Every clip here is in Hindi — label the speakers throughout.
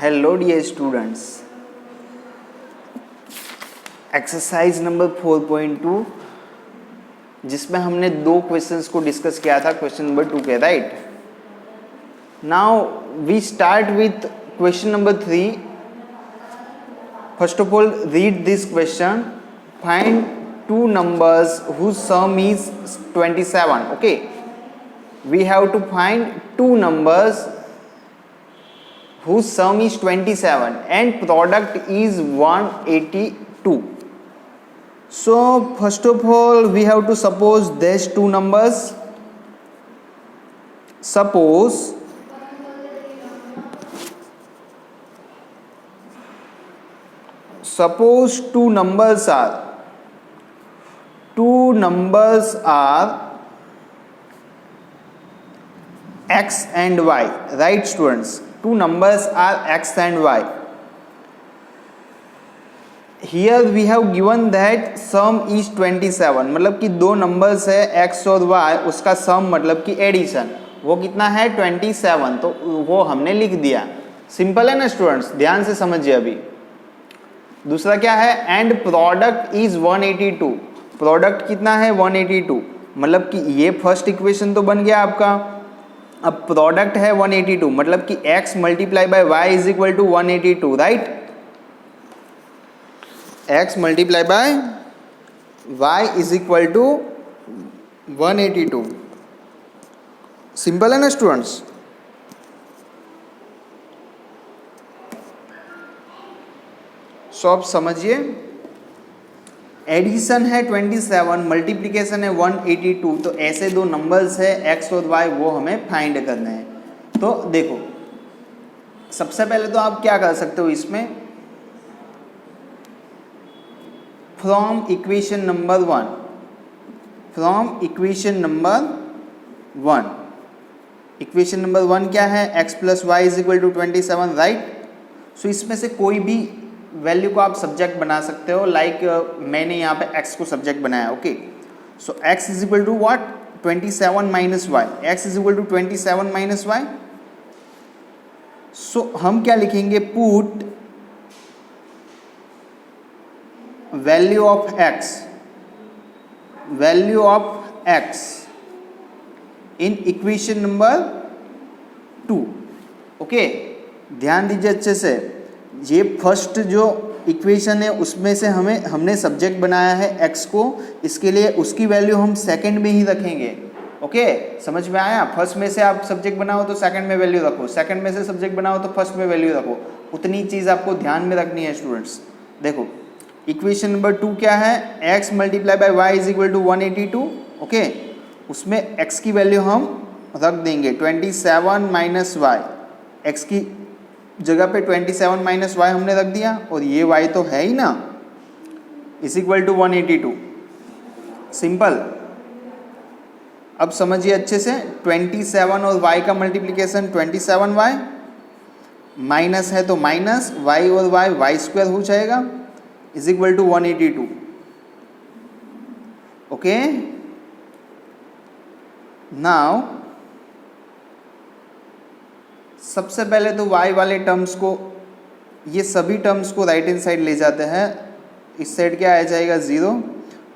Speaker 1: Hello dear students, exercise number 4.2 जिसमें हमने दो क्वेश्चंस को डिस्कस किया था, क्वेश्चन नंबर 2 के, right. Now we start with question number 3. First of all read this question. Find two numbers whose sum is 27. Okay, we have to find two numbers whose sum is 27 and product is 182. So first of all we have to suppose these two numbers. Suppose two numbers are x and y, right students? Two numbers are x and y. Here we have given that sum is 27, मतलब कि दो नंबर्स है x और y, उसका सम मतलब कि एडिशन, वो कितना है 27, तो वो हमने लिख दिया. सिंपल है ना स्टूडेंट्स, ध्यान से समझिए. अभी दूसरा क्या है, एंड प्रोडक्ट इज 182. प्रोडक्ट कितना है 182, मतलब कि ये फर्स्ट इक्वेशन तो बन गया आपका. अब प्रोडक्ट है 182, मतलब कि x multiply by y is equal to 182, right. x multiply by y is equal to 182. Simple है ना स्टूडेंट्स. सो आप समझिए, एडिशन है 27, मल्टीप्लिकेशन है 182, तो ऐसे दो नंबर्स है x और y, वो हमें फाइंड करने हैं. तो देखो, सबसे पहले तो आप क्या कर सकते हो इसमें, from equation number 1. Equation number 1 क्या है, x plus Y is equal to 27, right. So इसमें से कोई भी वैल्यू को आप सब्जेक्ट बना सकते हो. लाइक मैंने यहाँ पे x को सब्जेक्ट बनाया. Okay, so x is equal to what, 27 minus Y. x is equal to 27 minus Y. So हम क्या लिखेंगे, put value of x in equation number 2. Okay, ध्यान दीजिए अच्छे से. ये फर्स्ट जो इक्वेशन है उसमें से हमने सब्जेक्ट बनाया है x को, इसके लिए उसकी वैल्यू हम सेकंड में ही रखेंगे. ओके, समझ में आया. फर्स्ट में से आप सब्जेक्ट बनाओ तो सेकंड में वैल्यू रखो, सेकंड में से सब्जेक्ट बनाओ तो फर्स्ट में वैल्यू रखो. उतनी चीज़ आपको ध्यान में रखनी है स्टूडेंट्स. देखो इक्वेशन नंबर 2 क्या है, x multiply by Y is equal to 182. Okay, उसमें x की वैल्यू हम रख देंगे 27 माइनस वाई. एक्स की जगह पे 27 माइनस वाई हमने रख दिया, और ये y तो है ही ना, इज इक्वल टू 182. सिंपल. अब समझिए अच्छे से, 27 और y का मल्टीप्लिकेशन 27y, माइनस है तो माइनस y और y स्क्वायर हो जाएगा, is equal to 182. Okay, now सबसे पहले तो y वाले टर्म्स को, ये सभी टर्म्स को राइट हैंड साइड ले जाते हैं. इस साइड क्या आ जाएगा 0,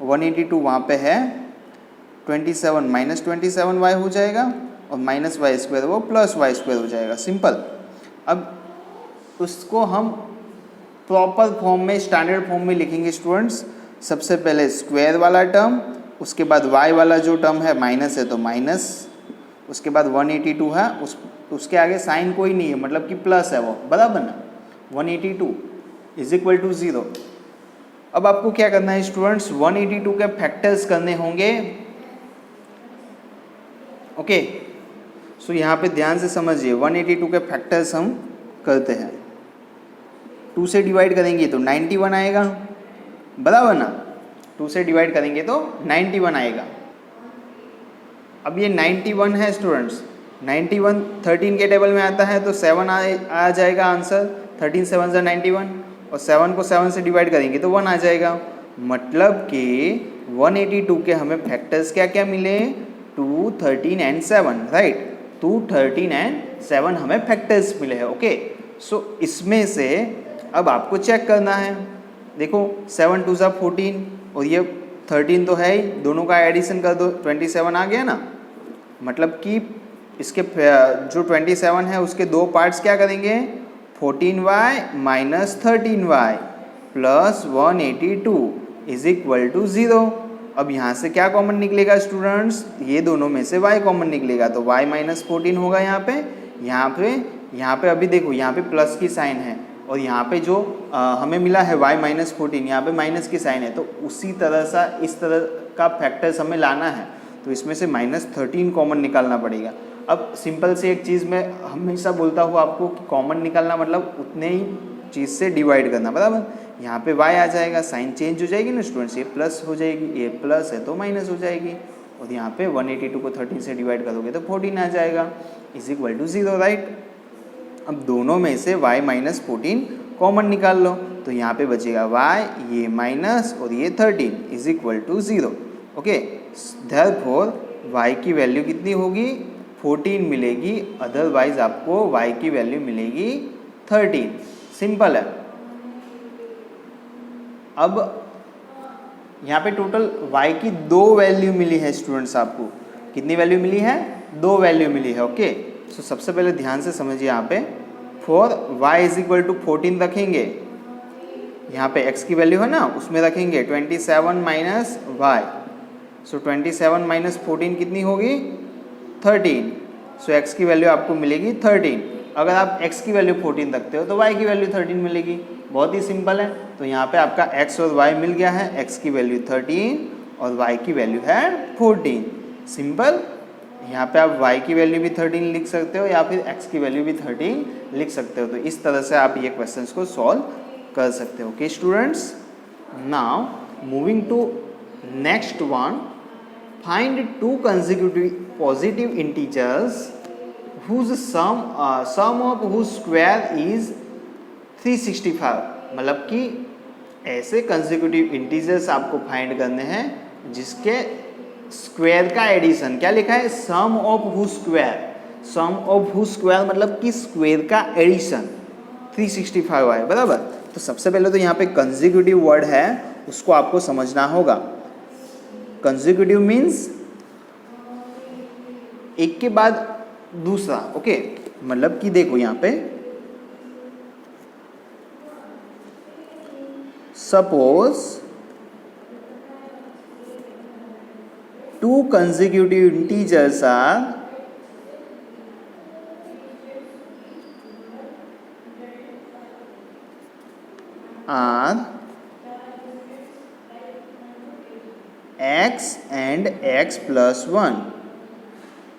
Speaker 1: 182 वहाँ पे है, 27 माइनस 27y हो जाएगा, और माइनस वाई स्क्वायर वो प्लस वाई स्क्वायर हो जाएगा. सिंपल. अब उसको हम प्रॉपर फॉर्म में, स्टैंडर्ड फॉर्म में लिखेंगे स्टूडेंट्स. सबसे पहले स्क्वायर वाला टर्म, उसके बाद y वाला जो टर्म है माइनस है तो माइनस, उसके बाद 182 है, उसके आगे साइन कोई नहीं है, मतलब कि प्लस है वो, बराबर ना. 182 इज इक्वल टू 0. अब आपको क्या करना है स्टूडेंट्स, 182 के फैक्टर्स करने होंगे. ओके, सो यहाँ पे ध्यान से समझिए, 182 के फैक्टर्स हम करते हैं. 2 से डिवाइड करेंगे तो 91 आएगा, बराबर ना. 2 से डिवाइड करेंगे तो 91 आएगा. अब ये 91 है स्टूडेंट्स, 91 13 के टेबल में आता है तो 7 आ जाएगा आंसर. 13 7 से 91, और 7 को 7 से डिवाइड करेंगे तो 1 आ जाएगा. मतलब कि 182 के हमें फैक्टर्स क्या क्या मिले, 2, 13 एंड 7, राइट. 2, 13 एंड 7 हमें फैक्टर्स मिले हैं. ओके, सो इसमें से अब आपको चेक करना है। देखो 7 2 ज़ा 14 और ये 13 तो है ही, दोनों का एडिशन कर दो, 27 आ गया ना। मतलब कि इसके जो 27 है उसके दो पार्ट्स क्या करेंगे, 14y minus 13y plus 182 is equal to 0। अब यहाँ से क्या कॉमन निकलेगा स्टूडेंट्स, ये दोनों में से y कॉमन निकलेगा तो y माइनस 14 होगा यहाँ पे अभी देखो यहाँ पे प्लस की साइन है और यहाँ पे जो हमें मिला है y माइनस 14, यहाँ पे माइनस की साइन है, तो उसी तरह सा इस तरह का फैक्टर्स हमें लाना है, तो इसमें से माइनस 13 कॉमन निकालना पड़ेगा। अब सिंपल से एक चीज़ मैं हमेशा बोलता हूँ आपको कि कॉमन निकालना मतलब उतने ही चीज़ से डिवाइड करना, बराबर। यहाँ पे y आ जाएगा, साइन चेंज हो जाएगी ना स्टूडेंट्स, ये प्लस हो जाएगी, ये प्लस है तो माइनस हो जाएगी, और यहाँ पे 182 को 13 से डिवाइड करोगे तो 14 आ जाएगा, इज इक्वल टू 0, राइट। अब दोनों में से y माइनस 14 कॉमन निकाल लो, तो यहाँ पे बचेगा y, ये माइनस और ये 13 is equal to 0। Okay, therefore y की वैल्यू कितनी होगी, 14 मिलेगी, अदरवाइज आपको y की वैल्यू मिलेगी 13। सिंपल है। अब यहाँ पे टोटल y की 2 वैल्यू मिली है स्टूडेंट्स, आपको कितनी वैल्यू मिली है, 2 वैल्यू मिली है। ओके, सो सबसे पहले ध्यान से समझिए, यहाँ पे for y is equal to 14 रखेंगे, यहाँ पे x की वैल्यू है ना उसमें रखेंगे 27 माइनस y, सो 27 माइनस 14 कितनी होगी, 13। सो x की वैल्यू आपको मिलेगी 13। अगर आप x की वैल्यू 14 रखते हो तो y की वैल्यू 13 मिलेगी, बहुत ही सिंपल है। तो यहाँ पे आपका x और y मिल गया है, x की वैल्यू 13 और y की वैल्यू है 14। सिंपल, यहाँ पे आप y की वैल्यू भी 13 लिख सकते हो या फिर x की वैल्यू भी 13 लिख सकते हो। तो इस तरह से आप ये क्वेश्चंस को सॉल्व कर सकते हो। Okay students, now moving to next one, find two consecutive positive integers whose sum of whose square is 365। मतलब कि ऐसे कंसेक्यूटिव इंटीजर्स आपको फाइंड करने हैं जिसके स्क्वायर का एडिशन, क्या लिखा है, sum of whose square, sum of whose square मतलब कि स्क्वायर का एडिशन 365 है, बराबर। तो सबसे पहले तो यहाँ पे कंसेक्यूटिव वर्ड है उसको आपको समझना होगा। कंसेक्यूटिव मीन्स एक के बाद दूसरा। ओके, मतलब कि देखो यहाँ पे suppose 2 consecutive integers are x and x plus 1।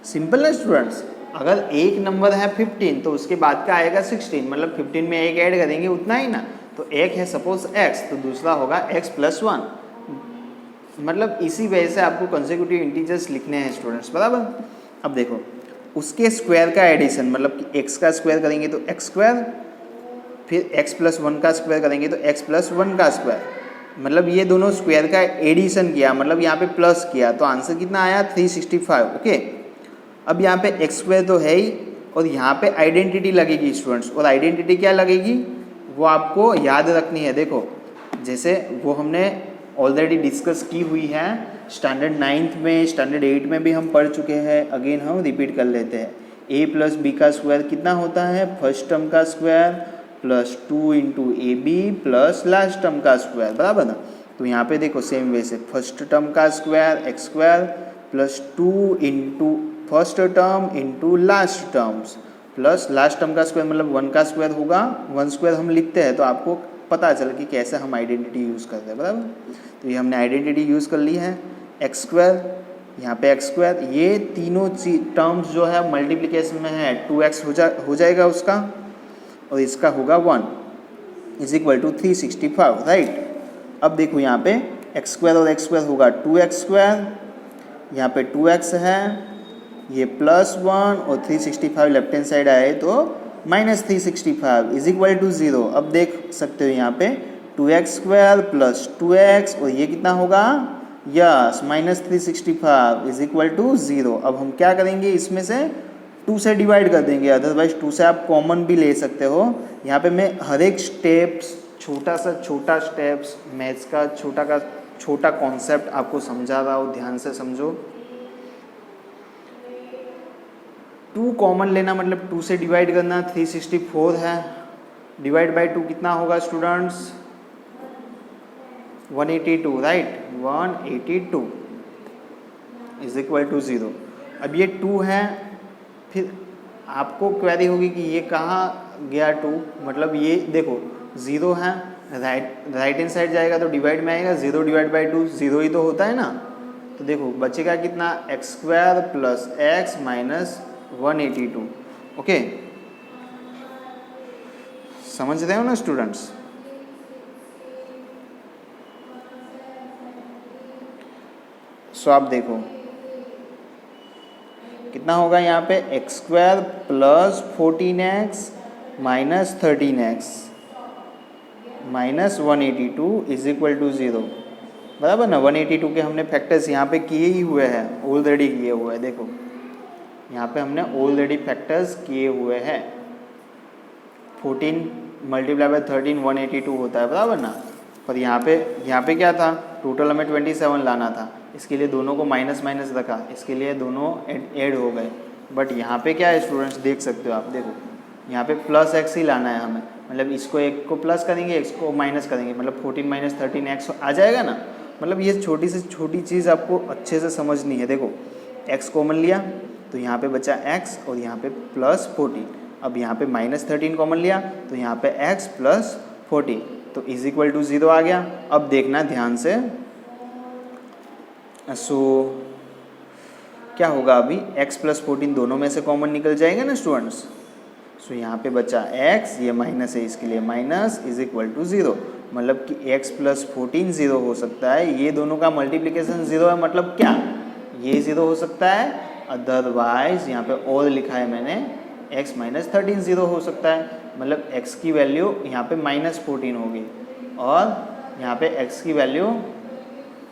Speaker 1: Simple है स्टूडेंट्स, अगर एक नंबर है 15 तो उसके बाद का आएगा 16, मतलब 15 में एक ऐड करेंगे उतना ही ना। तो एक है सपोज x तो दूसरा होगा x प्लस 1, मतलब इसी वजह से आपको कंसेक्यूटिव इंटीजर्स लिखने हैं स्टूडेंट्स, बराबर। अब देखो उसके स्क्वायर का एडिशन, मतलब कि x का स्क्वायर करेंगे तो x स्क्वायर, फिर x प्लस 1 का स्क्वायर करेंगे तो x प्लस 1 का स्क्वायर, मतलब ये दोनों स्क्वायर का एडिशन किया, मतलब यहाँ पे प्लस किया, तो आंसर कितना आया 365। ओके, अब यहाँ पे x स्क्वायर तो है ही और यहाँ पे आइडेंटिटी लगेगी स्टूडेंट्स, और आइडेंटिटी क्या लगेगी वो आपको याद रखनी है। देखो जैसे वो हमने ऑलरेडी डिस्कस की हुई है, स्टैंडर्ड 9th में, स्टैंडर्ड 8 में भी हम पढ़ चुके हैं, अगेन हम रिपीट कर लेते हैं। a प्लस बी का स्क्वायर कितना होता है, फर्स्ट टर्म का square plus 2 into A B plus last term का स्क्वायर, बराबर ना। तो यहाँ पे देखो सेम वे से फर्स्ट टर्म का square X square plus 2 into first term into last terms plus last term का स्क्वायर, मतलब 1 का स्क्वायर होगा, 1 स्क्वायर हम लिखते हैं तो आपको पता चला कि कैसे हम आइडेंटिटी यूज़ करते हैं, बराबर। तो ये हमने आइडेंटिटी यूज़ कर ली है, एक्स स्क्वायर, यहाँ पे एक्स स्क्वायर, ये तीनों टर्म्स जो है मल्टीप्लिकेशन में है 2x हो जाएगा उसका, और इसका होगा 1 इज इक्वल टू 365, राइट। अब देखो यहाँ पे एक्स स्क्वायर और एक्स स्क्वायर होगा 2x स्क्वायर, यहाँ पे 2x है, ये प्लस 1 और 365 लेफ्ट हैंड साइड आए तो माइनस 365 इज इक्वल टू 0। अब देख सकते हो यहाँ पे 2x स्क्वायर प्लस 2x और ये कितना होगा, yes minus 365 is equal to 0। अब हम क्या करेंगे, इसमें से 2 से डिवाइड कर देंगे, अदरवाइज 2 से आप कॉमन भी ले सकते हो। यहाँ पे मैं हर एक स्टेप्स, छोटा से छोटा स्टेप्स, मैथ्स का छोटा कॉन्सेप्ट आपको समझा रहा हूँ, ध्यान से समझो। 2 कॉमन लेना मतलब 2 से डिवाइड करना, 364 है, डिवाइड बाय 2 कितना होगा students? 182, right, 182 is equal to 0। अब ये 2 है, फिर आपको क्वेरी होगी कि ये कहाँ गया 2, मतलब ये देखो 0 है, राइट हैंड साइड जाएगा तो डिवाइड में आएगा, 0 डिवाइड बाई 2 0 ही तो होता है ना। तो देखो बचेगा कितना, x square plus x minus 182। Okay, समझ रहे हो ना स्टूडेंट्स? सो आप देखो कितना होगा यहाँ पे, X square plus 14x minus 13x minus 182 is equal to 0, बराबर ना। 182 के हमने फैक्टर्स यहाँ पे किए ही हुए हैं, ऑलरेडी किए हुए हैं। देखो यहाँ पे हमने ऑलरेडी फैक्टर्स किए हुए हैं। 14 मल्टीप्लाई बाय 13 182 होता है, बराबर ना। पर यहाँ पे क्या था, टोटल हमें 27 लाना था, इसके लिए दोनों को माइनस माइनस रखा, इसके लिए दोनों ऐड हो गए। बट यहाँ पे क्या है स्टूडेंट्स, देख सकते हो आप, देखो यहाँ पे प्लस एक्स ही लाना है हमें, मतलब इसको एक को प्लस करेंगे, एक्स को माइनस करेंगे, मतलब 14 माइनस 13 एक्स आ जाएगा ना। मतलब ये छोटी से छोटी चीज़ आपको अच्छे से समझनी है। देखो एक्स कॉमन लिया तो यहाँ पे बचा एक्स और यहाँ पे प्लस 14। अब यहाँ पे माइनस 13 कॉमन लिया तो यहाँ पे एक्स प्लस 14, तो इज इक्वल टू 0 आ गया। अब देखना ध्यान से, सो क्या होगा, अभी x प्लस 14 दोनों में से कॉमन निकल जाएगा ना स्टूडेंट्स। सो यहाँ पे बचा x, ये माइनस है इसके लिए माइनस, इज इक्वल टू 0, मतलब कि x प्लस 14 0 हो सकता है। ये दोनों का मल्टीप्लिकेशन 0 है, मतलब क्या, ये 0 हो सकता है, अदरवाइज यहाँ पे और लिखा है मैंने x माइनस 13 0 हो सकता है, मतलब x की वैल्यू यहाँ पे माइनस 14 होगी और यहाँ पे x की वैल्यू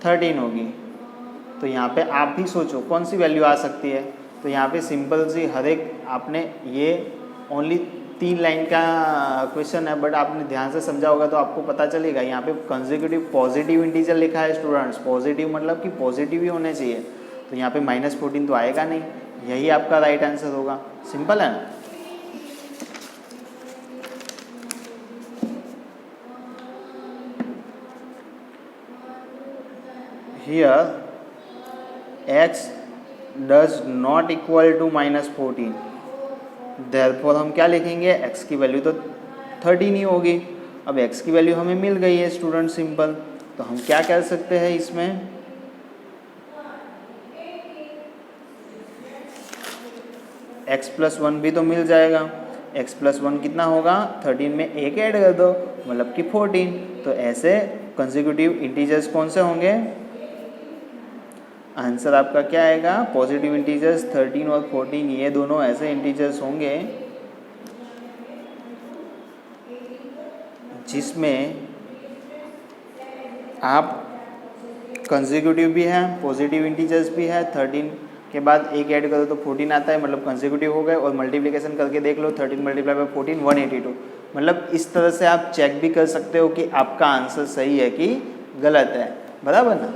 Speaker 1: 13 होगी। तो यहाँ पे आप भी सोचो कौन सी वैल्यू आ सकती है। तो यहाँ पे सिंपल सी हर एक, आपने ये ओनली 3 लाइन का क्वेश्चन है, बट आपने ध्यान से समझा होगा तो आपको पता चलेगा। यहाँ पे कंसेक्यूटिव पॉजिटिव इंटीजर लिखा है स्टूडेंट्स, पॉजिटिव मतलब कि पॉजिटिव ही होने चाहिए। तो यहाँ पे माइनस 14 तो आएगा नहीं, यही आपका राइट आंसर होगा। सिंपल है ना। Here x does not equal to minus 14, therefore हम क्या लिखेंगे, x की वैल्यू तो 13 ही होगी। अब x की वैल्यू हमें मिल गई है स्टूडेंट, सिंपल। तो हम क्या कर सकते हैं इसमें, x प्लस 1 भी तो मिल जाएगा। x प्लस 1 कितना होगा, 13 में एक ऐड कर दो, मतलब कि 14। तो ऐसे कंसेक्यूटिव इंटीजर्स कौन से होंगे, आंसर आपका क्या आएगा, पॉजिटिव इंटीजर्स 13 और 14, ये दोनों ऐसे इंटीजर्स होंगे जिसमें आप कंसेक्यूटिव भी हैं, पॉजिटिव इंटीजर्स भी है। 13 के बाद एक ऐड करो तो 14 आता है, मतलब कंसेक्यूटिव हो गए। और मल्टीप्लिकेशन करके देख लो, 13 मल्टीप्लाई बाय 14 182। मतलब इस तरह से आप चेक भी कर सकते हो कि आपका आंसर सही है कि गलत है, बराबर ना।